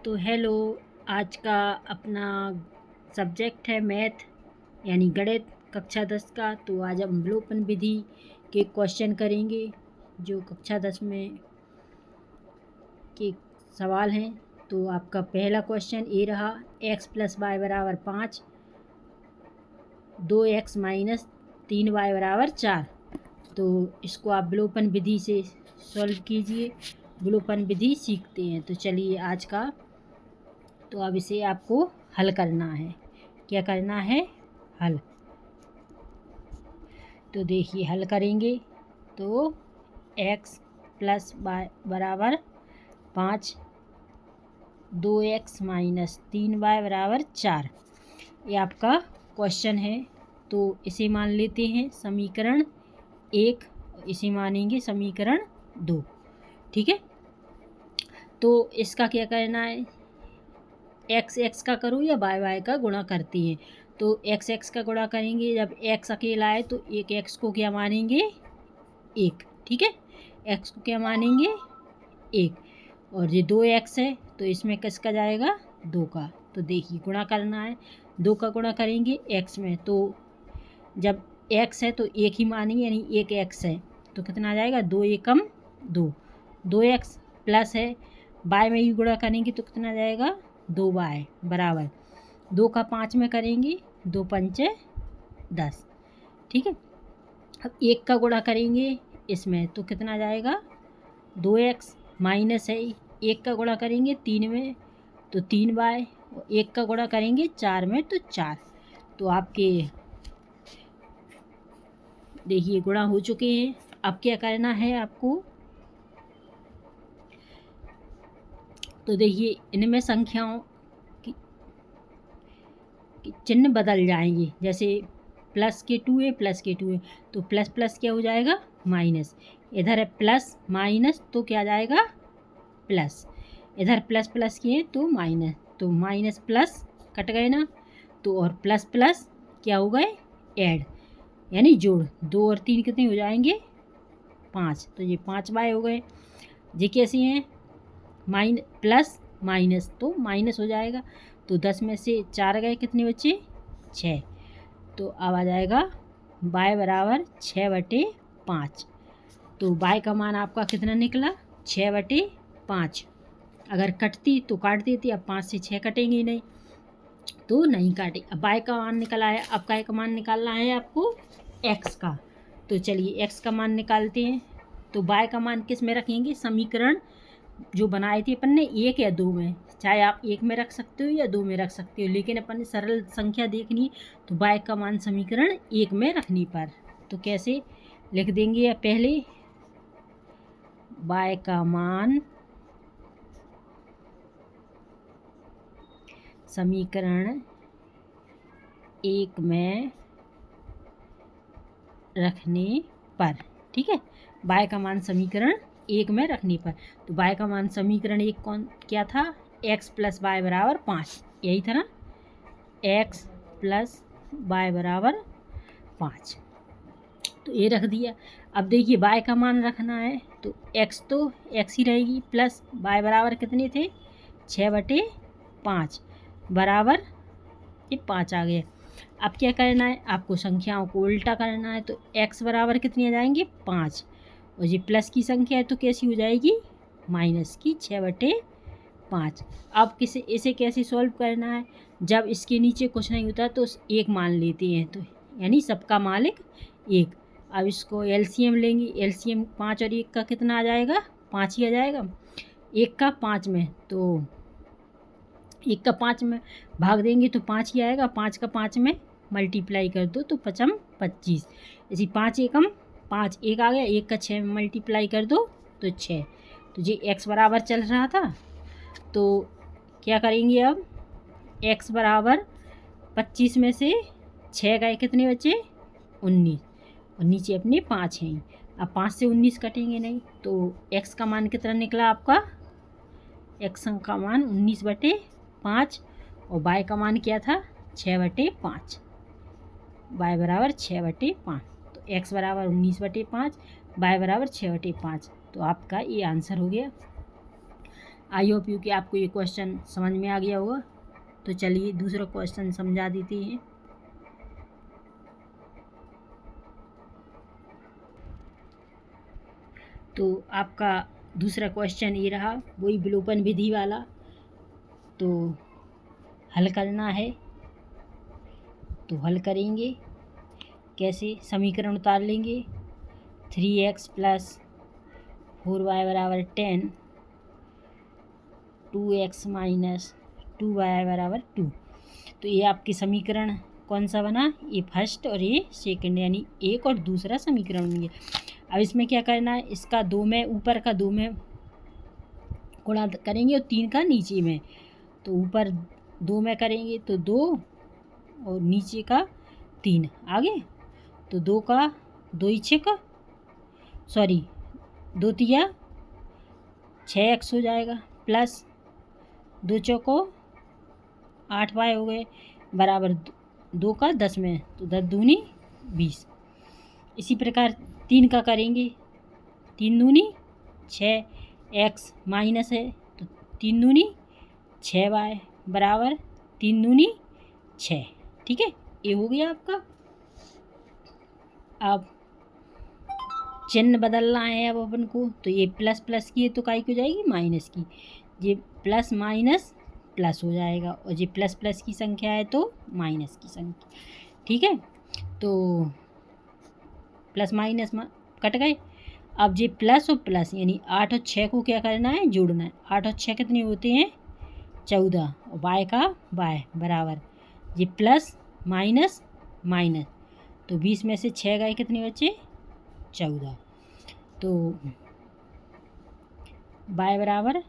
तो हेलो। आज का अपना सब्जेक्ट है मैथ यानी गणित कक्षा 10 का। तो आज हम अवलोकन विधि के क्वेश्चन करेंगे जो कक्षा 10 में के सवाल हैं। तो आपका पहला क्वेश्चन ये रहा, x + y = 5, 2x - 3y = 4। तो इसको आप अवलोकन विधि से सॉल्व कीजिए। अवलोकन विधि सीखते हैं। तो चलिए आज का, तो अब इसे आपको हल करना है। क्या करना है? हल। तो देखिए हल करेंगे तो x + y = 5, 2x - 3y = 4। ये आपका क्वेश्चन है। तो इसे मान लेते हैं समीकरण 1, इसे मानेंगे समीकरण 2। ठीक है। तो इसका क्या करना है, एक्स एक्स का करो या वाई वाई का गुणा करती हैं। तो एक्स एक्स का गुणा करेंगे, जब एक्स अकेला है तो एक एक्स को क्या मानेंगे? 1। ठीक है, एक्स को क्या मानेंगे? 1। और ये 2x है तो इसमें किसका जाएगा? 2 का। तो देखिए गुणा करना है, 2 का गुणा करेंगे x में। तो जब x है तो 1 ही मानेंगे, यानी 1 x है तो कितना आ जाएगा? 2 एकम 2, 2x प्लस है y में ही गुणा करेंगे तो कितना जाएगा? 2y बराबर 2 का 5 में करेंगे, 2 पंचे 10। ठीक है। अब 1 का गुणा करेंगे इसमें तो कितना जाएगा? 2x माइनस है 1 का गुणा करेंगे 3 में तो 3y, 1 का गुणा करेंगे 4 में तो 4। तो आपके देखिए गुणा हो चुके हैं। अब क्या करना है आपको? तो देखिए इनमें संख्याओं की चिन्ह बदल जाएंगे। जैसे प्लस के 2 है, प्लस के 2 है तो प्लस प्लस क्या हो जाएगा? माइनस। इधर है प्लस माइनस तो क्या जाएगा? प्लस। इधर प्लस प्लस किए तो माइनस, तो माइनस प्लस कट गए ना। तो और प्लस प्लस क्या हो गए? ऐड, यानी जोड़। 2 और 3 कितने हो जाएंगे? 5। तो ये 5y हो गए। ये कैसे हैं? प्लस माइनस तो माइनस हो जाएगा। तो 10 में से 4 गए, कितने बचे? 6। तो अब आ जाएगा y = 6/5। तो y का मान आपका कितना निकला? 6/5। अगर कटती तो काट देती, अब 5 से 6 कटेंगे नहीं तो नहीं काटे। अब y का मान निकला है, अब y का मान निकालना है आपको x का। तो चलिए x का मान निकालते हैं। तो y का मान किस में रखेंगे? समीकरण जो बनाए थे अपन ने 1 या 2 में, चाहे आप 1 में रख सकते हो या 2 में रख सकते हो, लेकिन अपन ने सरल संख्या देखनी तो y का मान समीकरण 1 में रखने पर। तो कैसे लिख देंगे? या पहले y का मान समीकरण 1 में रखने पर। ठीक है, y का मान समीकरण 1 में रखने पर। तो y का मान समीकरण 1 क्या था? x + y = 5, यही था ना, x + y = 5। तो ये रख दिया। अब देखिए y का मान रखना है तो x तो x ही रहेगी, प्लस y बराबर कितने थे? 6/5 बराबर ये 5 आ गया। अब क्या करना है आपको? संख्याओं को उल्टा करना है। तो x बराबर कितनी आ जाएंगे? 5। और ये प्लस की संख्या है तो कैसी हो जाएगी? माइनस की 6/5। अब इसे कैसे सॉल्व करना है? जब इसके नीचे कुछ नहीं होता तो 1 मान लेते हैं, तो यानी सबका मालिक 1। अब इसको एलसीएम लेंगे। एलसीएम 5 और 1 का कितना आ जाएगा? 5 ही आ जाएगा। 1 का 5 में, तो 1 का 5 में भाग देंगे तो 5 ही आएगा। 5 का 5 में मल्टीप्लाई कर दो तो 5 × 25, इसी 5 एकम 5, 1 आ गया। 1 का 6 में मल्टीप्लाई कर दो तो 6। तो ये x बराबर चल रहा था तो क्या करेंगे? अब x बराबर 25 में से 6 गए, कितने बचे? 19। और नीचे अपने 5 हैं। अब 5 से 19 कटेंगे नहीं तो x का मान कितना निकला आपका? x का मान 19/5 और y का मान क्या था? 6/5। y बराबर 6/5। तो x बराबर 19/5, y बराबर 6/5। तो आपका ये आंसर हो गया। आई होप यू कि आपको ये क्वेश्चन समझ में आ गया होगा। तो चलिए दूसरा क्वेश्चन समझा देते हैं। तो आपका दूसरा क्वेश्चन ये रहा, वही विलोपन विधि वाला। तो हल करना है, तो हल करेंगे कैसे, समीकरण उतार लेंगे। 3x + 4y = 10, 2x - 2y = 2। तो ये आपके समीकरण कौन सा बना, ये फर्स्ट और ये सेकंड, यानी एक और दूसरा समीकरण बन गया। अब इसमें क्या करना है, इसका 2 में ऊपर का 2 में गुणा करेंगे और 3 का नीचे में। तो ऊपर 2 में करेंगे तो 2 और नीचे का 3 आगे। तो 2 का 2 6 सॉरी 2 तिया 6x हो जाएगा, प्लस 2 चौको 8y हो गए, बराबर 2 का 10 में, तो 10 दूनी 20। इसी प्रकार 3 का करेंगे, 3 दूनी 6, x माइनस है तो 3 दूनी 6y बराबर 3 दूनी 6। ठीक है, ये हो गया आपका। अब चिन्ह बदलना है अब अपन को, तो ये प्लस प्लस की है तो काई हो जाएगी माइनस की, ये प्लस माइनस प्लस हो जाएगा, और ये प्लस प्लस की संख्या है तो माइनस की संख्या। ठीक है, तो प्लस माइनस कट गए। अब ये प्लस और प्लस यानी 8 और 6 को क्या करना है, जोड़ना है। 8 और 6 कितने होते हैं, 14, और बाय का बाय बराबर ये प्लस माइनस माइनस, तो 20 में से 6 गए, कितने बचे 14। तो बाय बराबर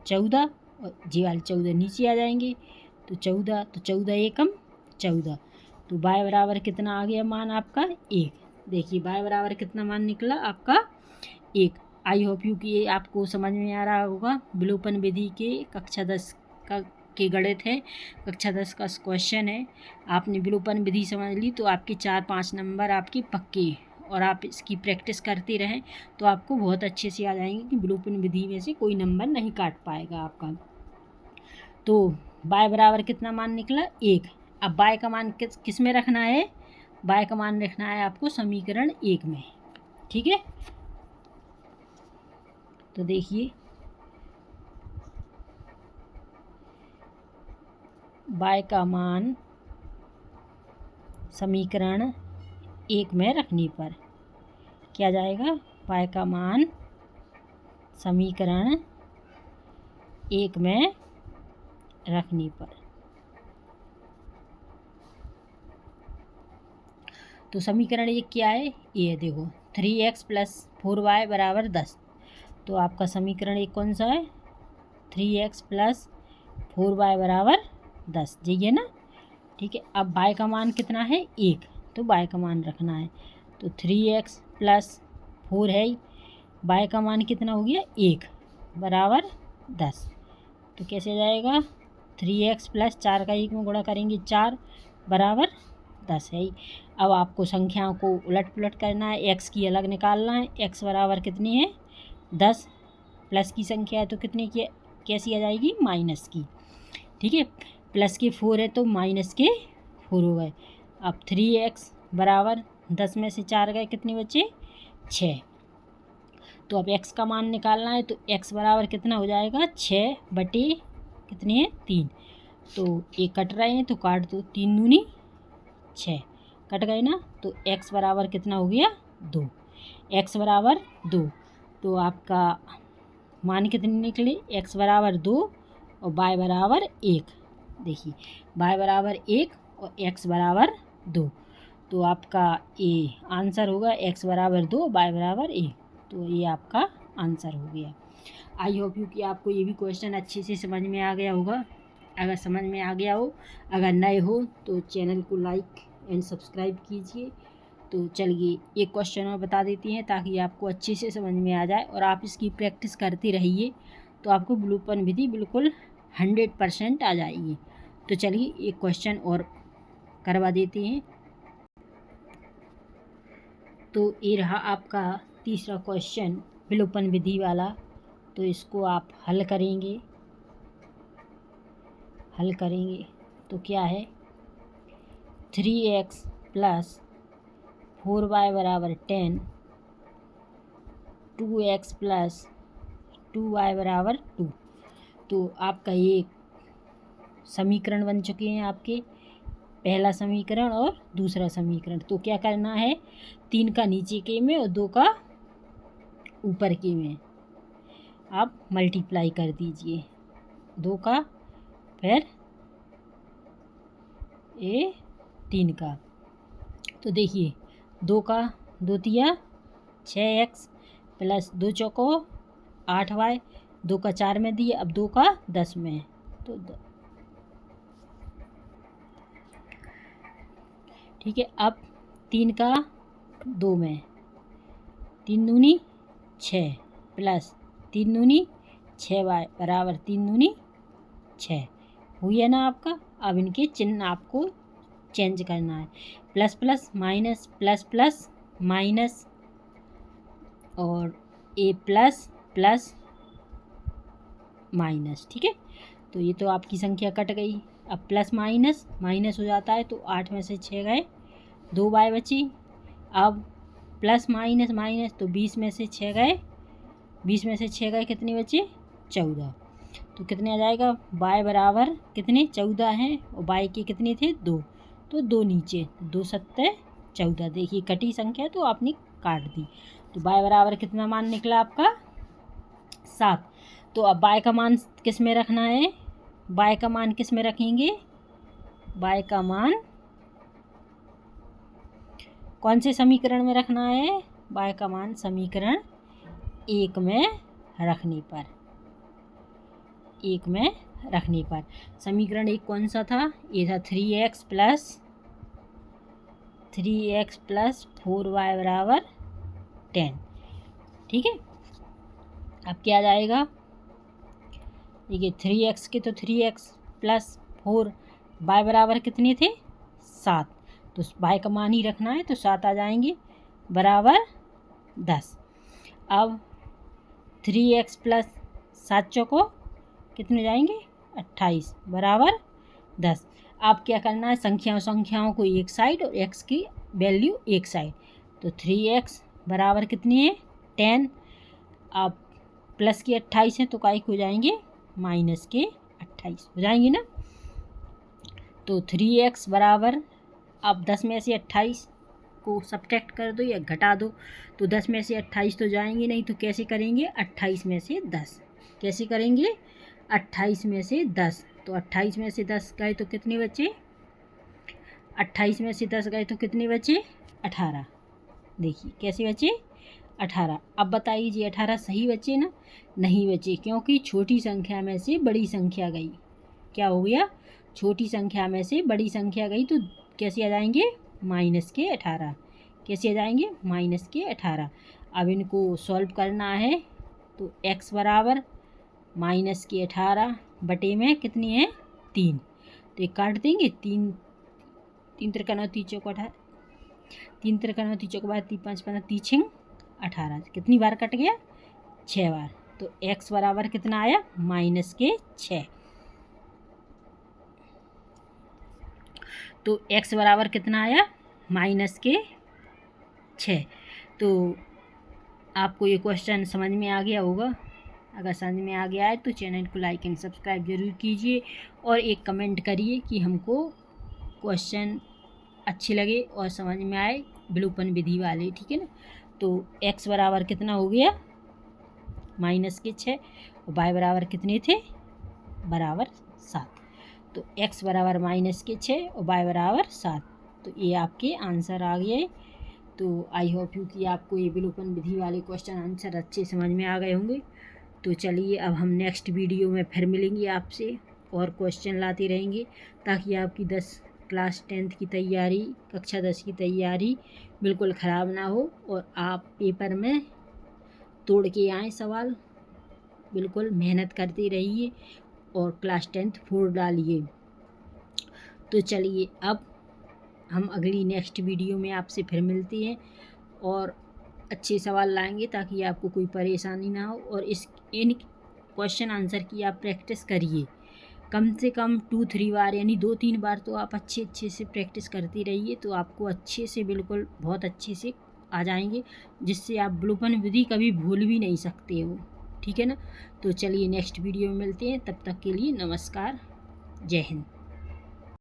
14 और जी वाले 14 नीचे आ जाएंगे, तो 14, तो 14 एकम 14, तो बाय बराबर कितना आ गया मान आपका 1। देखिए बाय बराबर कितना मान निकला आपका 1। आई होप यू कि ये आपको समझ में आ रहा होगा। विलोपन विधि के कक्षा 10 का के गणित है, कक्षा 10 का क्वेश्चन है। आपने विलोपन विधि समझ ली तो आपके 4-5 नंबर आपके पक्के, और आप इसकी प्रैक्टिस करते रहें तो आपको बहुत अच्छे से आ जाएंगे कि विलोपन विधि में से कोई नंबर नहीं काट पाएगा आपका। तो बाय बराबर कितना मान निकला 1। अब बाय का मान किस में रखना है, बाय का मान रखना है आपको समीकरण 1 में। ठीक है, तो देखिए बाय का मान समीकरण 1 में रखने पर क्या जाएगा, बाय का मान समीकरण 1 में रखने पर। तो समीकरण 1 क्या है, ये देखो 3x + 4y = 10। तो आपका समीकरण 1 कौन सा है, 3x + 4y = 10, यही है ना। ठीक है, अब बाय का मान कितना है 1, तो बाय का मान रखना है। तो 3x + 4 है, बाय का मान कितना हो गया 1 बराबर 10। तो कैसे आ जाएगा, 3x + 4 का 1 में गुणा करेंगे 4 बराबर 10 है। अब आपको संख्याओं को उलट पुलट करना है, x की अलग निकालना है। x बराबर कितनी है 10, प्लस की संख्या है तो कितने की कैसी आ जाएगी, माइनस की। ठीक है, प्लस के 4 है तो माइनस के 4 हो गए। अब 3x बराबर 10 में से 4 गए, कितने बचे 6। तो अब x का मान निकालना है, तो x बराबर कितना हो जाएगा 6 बटे कितने हैं 3। तो ये कट रहे हैं तो काट दो, 3 दूनी 6 कट गए ना। तो x बराबर कितना हो गया 2, x बराबर 2। तो आपका मान कितने निकले, x बराबर 2 और y बराबर 1। देखिए y बराबर 1 और x बराबर 2, तो आपका ये आंसर होगा x बराबर 2 y बराबर 1। तो ये आपका आंसर हो गया। आई होप यू कि आपको ये भी क्वेश्चन अच्छे से समझ में आ गया होगा। अगर समझ में आ गया हो, अगर नए हो तो चैनल को लाइक एंड सब्सक्राइब कीजिए। तो चलिए एक क्वेश्चन और बता देती हैं ताकि आपको अच्छे से समझ में आ जाए और आप इसकी प्रैक्टिस करते रहिए, तो आपको विलोपन विधि बिल्कुल 100% आ जाएगी। तो चलिए एक क्वेश्चन और करवा देते हैं। तो ये रहा आपका तीसरा क्वेश्चन विलोपन विधि वाला। तो इसको आप हल करेंगे। हल करेंगे तो क्या है 3x प्लस 4y बराबर 10, 2x प्लस 2y बराबर 2। तो आपका ये समीकरण बन चुके हैं आपके, पहला समीकरण और दूसरा समीकरण। तो क्या करना है 3 का नीचे के में और 2 का ऊपर के में आप मल्टीप्लाई कर दीजिए, 2 का फिर ये 3 का। तो देखिए 2 का 2 तिया 6x प्लस 2 चौको 8y, 2 का 4 में दिए, अब 2 का 10 में, तो ठीक है। अब 3 का 2 में, 3 दूनी 6 प्लस 3 दूनी 6y बराबर 3 दूनी 6 हुई है ना आपका। अब इनके चिन्ह आपको चेंज करना है, plus plus minus, plus plus minus, और ए प्लस प्लस माइनस, ठीक है। तो ये तो आपकी संख्या कट गई। अब प्लस माइनस माइनस हो जाता है, तो 8 में से 6 गए, 2y बची। अब प्लस माइनस माइनस, तो 20 में से 6 गए, 20 में से 6 गए, कितने बचे 14। तो कितने आ जाएगा y बराबर कितने 14 हैं, और y के कितने थे 2, तो 2 नीचे, 2 सत्ते 14। देखिए कटी संख्या तो आपने काट दी। तो y बराबर कितना मान निकला आपका 7। तो अब y का मान किस में रखना है, y का मान किस में रखेंगे, y का मान कौन से समीकरण में रखना है, y का मान समीकरण 1 में रखने पर, 1 में रखने पर। समीकरण 1 कौन सा था, ये था 3x प्लस 4y बराबर 10, ठीक है। अब क्या आ जाएगा, देखिए 3x के तो 3x प्लस 4y बराबर कितने थे 7, तो y का मान ही रखना है, तो 7 आ जाएंगे बराबर 10। अब 3x प्लस 7 चौको कितने हो जाएंगे 28 बराबर 10। आप क्या करना है, संख्याओं को एक साइड और x की वैल्यू एक साइड, तो 3x बराबर कितनी है 10, आप प्लस के 28 है तो काय हो जाएंगे माइनस के 28 हो जाएंगे ना। तो 3x बराबर, आप 10 में से 28 को सब्ट्रैक्ट कर दो या घटा दो, तो 10 में से 28 तो जाएंगे नहीं, तो कैसे करेंगे 28 में से 10, कैसे करेंगे 28 में से 10, तो 28 में से 10 गए तो कितने बचे, 28 में से 10 गए तो कितने बचे 18। देखिए कैसे बचे 18। अब बताइए 18 सही बचे ना, नहीं बचे, क्योंकि छोटी संख्या में से बड़ी संख्या गई। क्या हो गया, छोटी संख्या में से बड़ी संख्या गई, तो कैसे आ जाएंगे माइनस के 18, कैसे आ जाएंगे माइनस के 18। अब इनको सॉल्व करना है, तो x बराबर माइनस के 18 बटे में कितनी है 3, तो एक काट देंगे, 3 3 3 चौक 18, 3 3 3 चौक 5 5 5 18, कितनी बार कट गया 6 बार। तो x बराबर कितना आया माइनस के 6। तो x बराबर कितना आया माइनस के 6। तो आपको ये क्वेश्चन समझ में आ गया होगा। अगर समझ में आ गया है तो चैनल को लाइक एंड सब्सक्राइब जरूर कीजिए, और एक कमेंट करिए कि हमको क्वेश्चन अच्छे लगे और समझ में आए विलोपन विधि वाले, ठीक है ना। तो x बराबर कितना हो गया माइनस के 6, और y बराबर कितने थे बराबर 7। तो x बराबर माइनस के 6 और y बराबर 7, तो ये आपके आंसर आ गए। तो आई होप यू कि आपको ये विलोपन विधि वाले क्वेश्चन आंसर अच्छे समझ में आ गए होंगे। तो चलिए अब हम नेक्स्ट वीडियो में फिर मिलेंगे आपसे, और क्वेश्चन लाते रहेंगे, ताकि आपकी क्लास 10th की तैयारी, कक्षा 10 की तैयारी बिल्कुल ख़राब ना हो, और आप पेपर में तोड़ के आएँ सवाल। बिल्कुल मेहनत करते रहिए और क्लास 10th 4 डालिए। तो चलिए अब हम अगली नेक्स्ट वीडियो में आपसे फिर मिलते हैं, और अच्छे सवाल लाएंगे ताकि आपको कोई परेशानी ना हो, और इन क्वेश्चन आंसर की आप प्रैक्टिस करिए, कम से कम 2-3 बार यानी 2-3 बार तो आप अच्छे से प्रैक्टिस करती रहिए, तो आपको अच्छे से बिल्कुल बहुत अच्छे से आ जाएंगे, जिससे आप विलोपन विधि कभी भूल भी नहीं सकते हो। ठीक है ना। तो चलिए नेक्स्ट वीडियो में मिलते हैं, तब तक के लिए नमस्कार, जय हिंद।